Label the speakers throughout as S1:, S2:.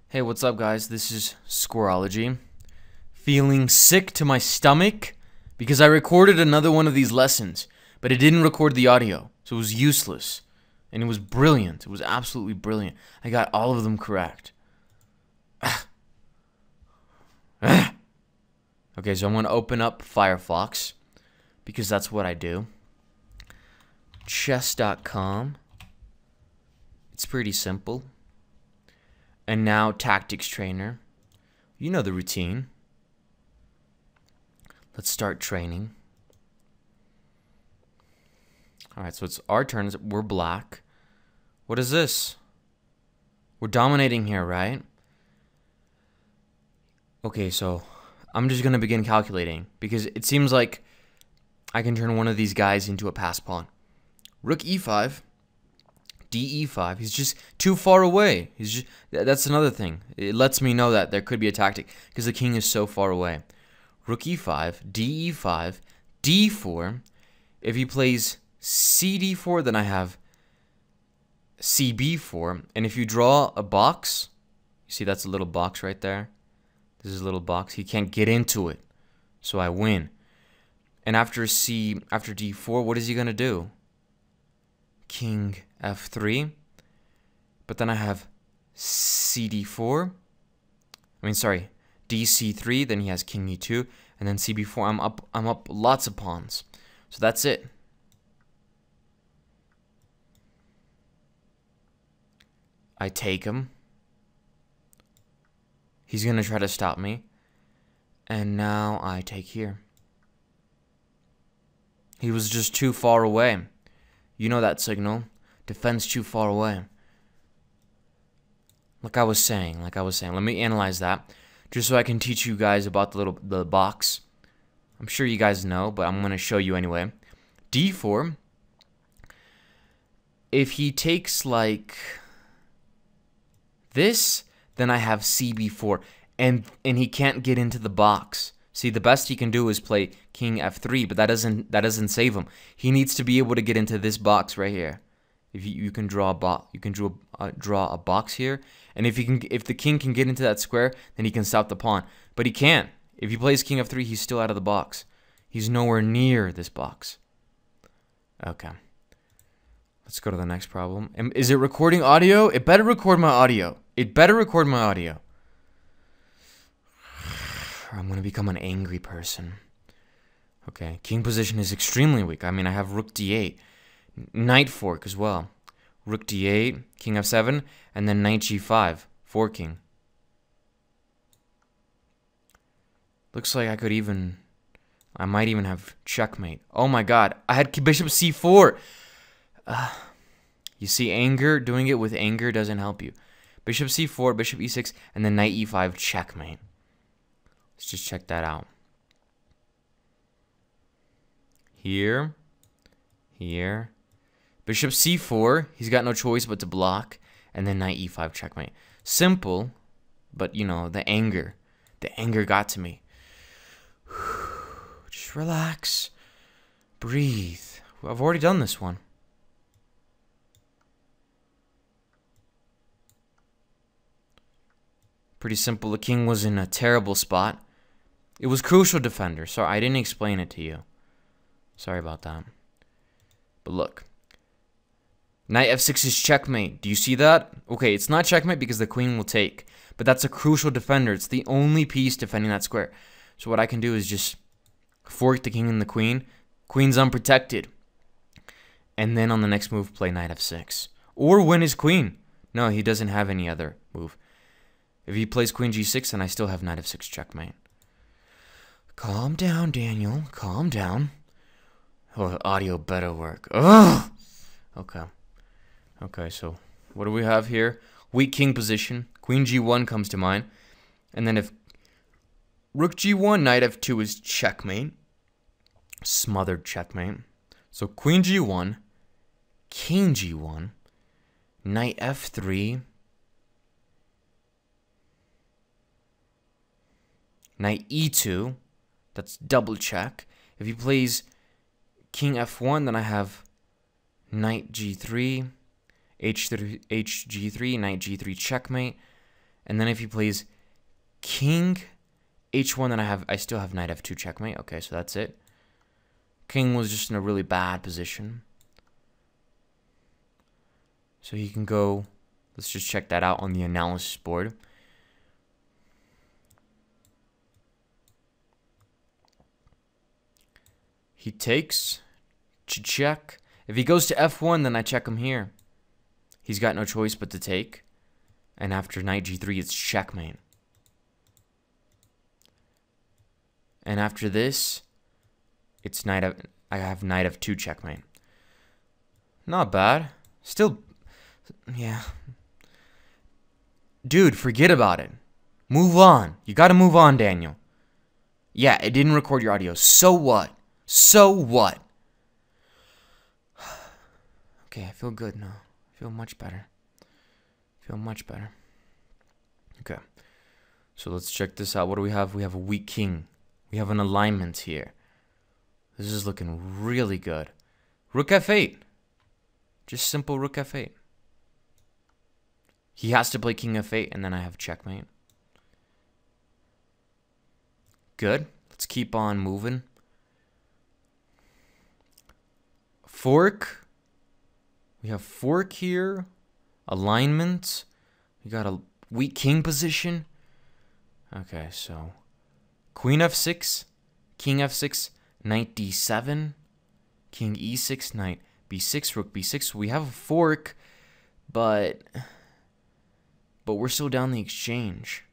S1: Hey, what's up, guys? This is Squarology. Feeling sick to my stomach because I recorded another one of these lessons, but it didn't record the audio, so it was useless. And it was brilliant. It was absolutely brilliant. I got all of them correct. Okay, so I'm going to open up Firefox because that's what I do. Chess.com. It's pretty simple. And now Tactics Trainer. You know the routine. Let's start training. Alright, so it's our turn. We're black. What is this? We're dominating here, right? Okay, so I'm just going to begin calculating because it seems like I can turn one of these guys into a pass pawn. Rook e5. D5. He's just too far away. That's another thing. It lets me know that there could be a tactic because the king is so far away. Rook e5, D5, D4. If he plays CD4, then I have CB4. And if you draw a box, you see that's a little box right there. This is a little box. He can't get into it, so I win. And after D4, what is he gonna do? King F3, but then I have CD4. DC3. Then he has King E2, and then CB4. I'm up lots of pawns. So that's it. I take him. He's gonna try to stop me, and now I take here. He was just too far away. You know that signal. Defense too far away. Like I was saying. Let me analyze that, just so I can teach you guys about the box. I'm sure you guys know, but I'm gonna show you anyway. D4. If he takes like this, then I have CB4, and he can't get into the box. See, the best he can do is play King F3, but that doesn't save him. He needs to be able to get into this box right here. If you can draw a box, draw a box here, and if the king can get into that square, then he can stop the pawn. But he can't. If he plays King F3, he's still out of the box. He's nowhere near this box. Okay. Let's go to the next problem. Is it recording audio? It better record my audio. It better record my audio. I'm going to become an angry person. Okay, king position is extremely weak. I mean, I have rook d8. Knight fork as well. Rook d8, king f7, and then knight g5. Forking. Looks like I might even have checkmate. Oh my god, I had bishop c4. You see, doing it with anger doesn't help you. Bishop c4, bishop e6, and then knight e5, checkmate. Let's just check that out. Here. Bishop c4. He's got no choice but to block. And then knight e5 checkmate. Simple, but you know, the anger. The anger got to me. Just relax. Breathe. I've already done this one. Pretty simple. The king was in a terrible spot. It was crucial defender, so I didn't explain it to you. Sorry about that. But look. Knight f6 is checkmate. Do you see that? Okay, it's not checkmate because the queen will take. But that's a crucial defender. It's the only piece defending that square. So what I can do is just fork the king and the queen. Queen's unprotected. And then on the next move, play knight f6. Or win his queen. No, he doesn't have any other move. If he plays queen g6, then I still have knight f6 checkmate. Calm down, Daniel. Calm down. Oh, audio better work. Ugh! Okay. Okay, so what do we have here? Weak king position. Queen g1 comes to mind. And then if rook g1, knight f2 is checkmate. Smothered checkmate. So queen g1, king g1, knight f3, knight e2. That's double check. If he plays king f1, then I have knight g3, h3, knight g3 checkmate, And then if he plays king h1, then I still have knight f2 checkmate. Okay, so that's it. King was just in a really bad position. So he can go, let's just check that out on the analysis board. He takes to check. If he goes to f1, then I check him here. He's got no choice but to take. And after knight g3, it's checkmate. And after this, it's I have knight f2 checkmate. Not bad. Still, yeah. Dude, forget about it. Move on. You gotta move on, Daniel. Yeah, it didn't record your audio. So what? So what? Okay, I feel good now. I feel much better. Okay. So let's check this out. What do we have? We have a weak king. We have an alignment here. This is looking really good. Rook f8. Just simple rook f8. He has to play king f8, and then I have checkmate. Good. Let's keep on moving. Fork. We have fork here. Alignment. We got a weak king position. Okay, so queen f6, king f6, knight d7, king e6, knight b6, rook b6. We have a fork, but we're still down the exchange.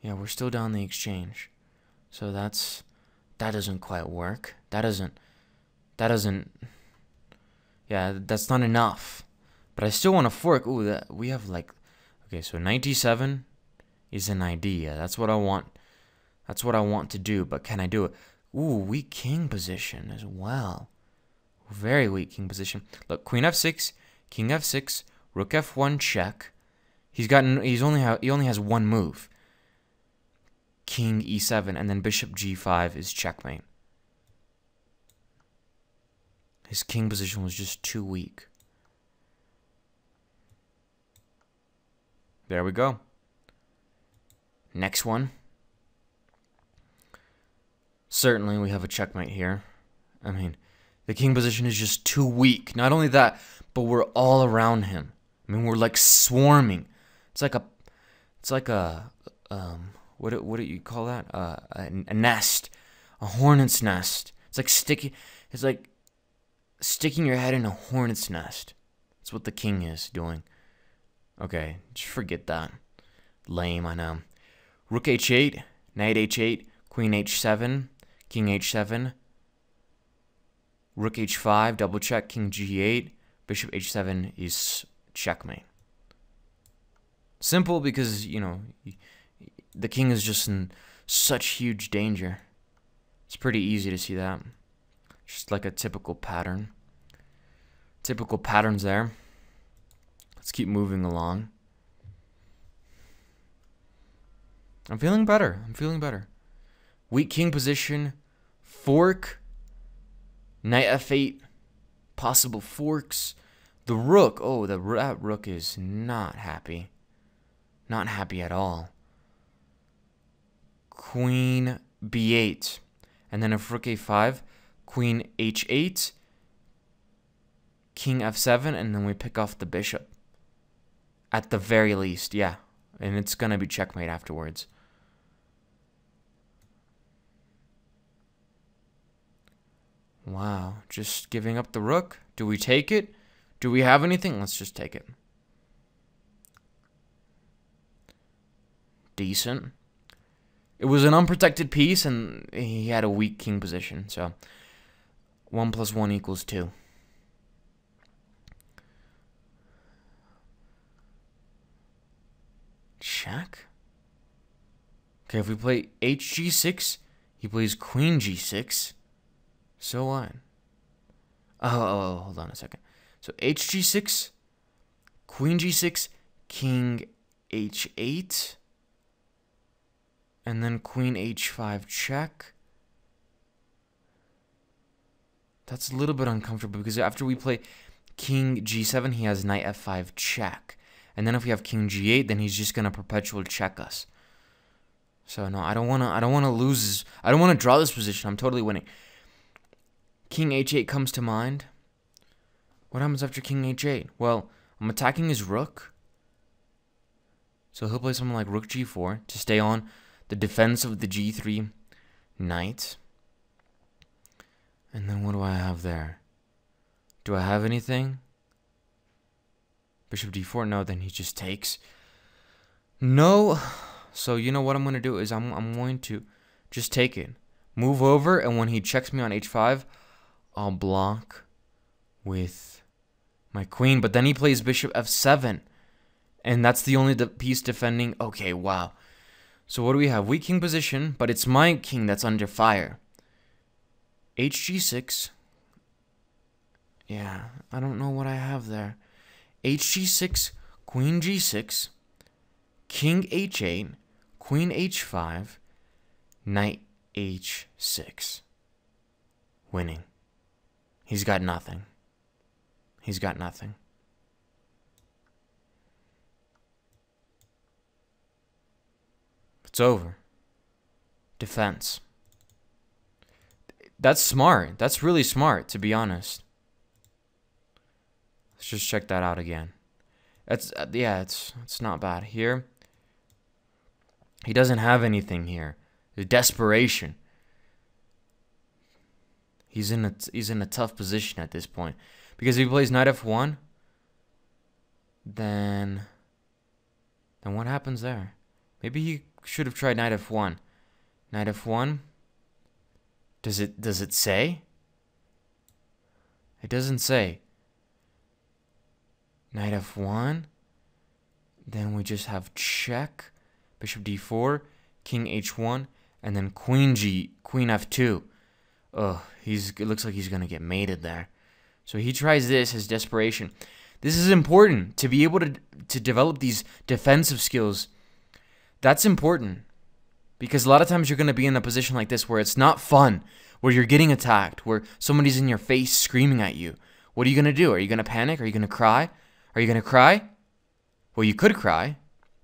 S1: Yeah, we're still down the exchange. So that doesn't quite work. That doesn't, yeah, that's not enough. But I still want to fork. Ooh, we have like, okay, so knight d7 is an idea. That's what I want. That's what I want to do, but can I do it? Ooh, weak king position as well. Very weak king position. Look, queen f6, king f6, rook f1 check. He only has one move. King e7, and then bishop g5 is checkmate. His king position was just too weak. There we go. Next one. Certainly we have a checkmate here. I mean, the king position is just too weak. Not only that, but we're all around him. I mean, we're like swarming. It's like a what do you call that? A nest, a hornet's nest. It's like sticking your head in a hornet's nest. That's what the king is doing. Okay, just forget that. Lame, I know. Rook h8, knight h8, queen h7, king h7, rook h5, double check, king g8, bishop h7 is checkmate. Simple because, you know, the king is just in such huge danger. It's pretty easy to see that. Just like a typical pattern. Typical patterns there. Let's keep moving along. I'm feeling better. Weak king position. Fork. Knight f8. Possible forks. The rook. Oh, that rook is not happy. Not happy at all. Queen b8. And then if rook a5, queen h8, king f7, and then we pick off the bishop. At the very least, yeah. And it's going to be checkmate afterwards. Wow, just giving up the rook. Do we take it? Do we have anything? Let's just take it. Decent. It was an unprotected piece, and he had a weak king position. So 1 + 1 = 2. Check. Okay, if we play hg6, he plays queen g6. So what? Oh, hold on a second. So hg6, queen g6, king h8, and then queen h5 check. That's a little bit uncomfortable because after we play king g7, he has knight f5 check. And then if we have king g8, then he's just gonna perpetually check us. So no, I don't wanna lose. I don't wanna draw this position. I'm totally winning. King h8 comes to mind. What happens after king h8? Well, I'm attacking his rook. So he'll play something like rook g4 to stay on the defense of the g3 knight. And then what do I have there? Do I have anything? Bishop d4? No, then he just takes. No. So you know what I'm going to do is I'm going to just take it. Move over, and when he checks me on h5, I'll block with my queen. But then he plays bishop f7. And that's the only piece defending. Okay, wow. So what do we have? Weak king position, but it's my king that's under fire. hg6. Yeah, I don't know what I have there. hg6, queen g6, king h8, queen h5, knight h6. Winning. He's got nothing. He's got nothing. It's over. Defense. That's smart. That's really smart, to be honest. Let's just check that out again. It's yeah, it's not bad. Here, he doesn't have anything here. The desperation. He's in a tough position at this point, because if he plays knight f1, then what happens there? Maybe he should have tried knight f1. Knight f1. Does it say? It doesn't say. Knight f1. Then we just have check. Bishop d4. King h1. And then queen f2. Oh, it looks like he's going to get mated there. So he tries this as desperation. This is important to be able to develop these defensive skills. That's important. Because a lot of times you're going to be in a position like this where it's not fun, where you're getting attacked, where somebody's in your face screaming at you. What are you going to do? Are you going to panic? Are you going to cry? Are you going to cry? Well, you could cry.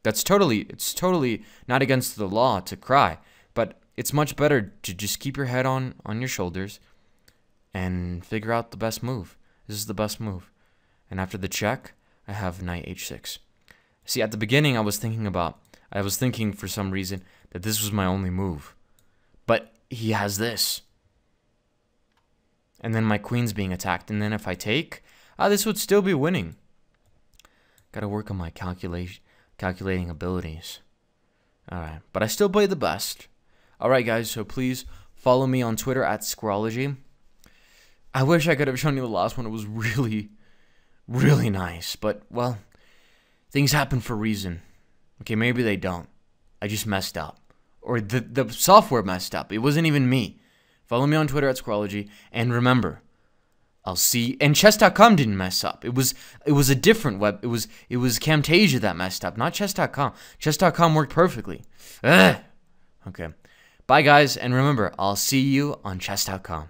S1: It's totally not against the law to cry, but it's much better to just keep your head on your shoulders and figure out the best move. This is the best move. And after the check, I have knight h6. See, at the beginning, I was thinking for some reason that this was my only move. But he has this. And then my queen's being attacked. And then if I take, this would still be winning. Gotta work on my calculating abilities. Alright, but I still play the best. Alright guys, so please follow me on Twitter at Squarology. I wish I could have shown you the last one. It was really, really nice. But, well, things happen for a reason. Okay, maybe they don't. I just messed up. Or the software messed up. It wasn't even me. Follow me on Twitter at Squarology. And remember, I'll see. And Chess.com didn't mess up. It was a different web. It was Camtasia that messed up, not Chess.com. Chess.com worked perfectly. Ugh. Okay. Bye guys, and remember, I'll see you on Chess.com.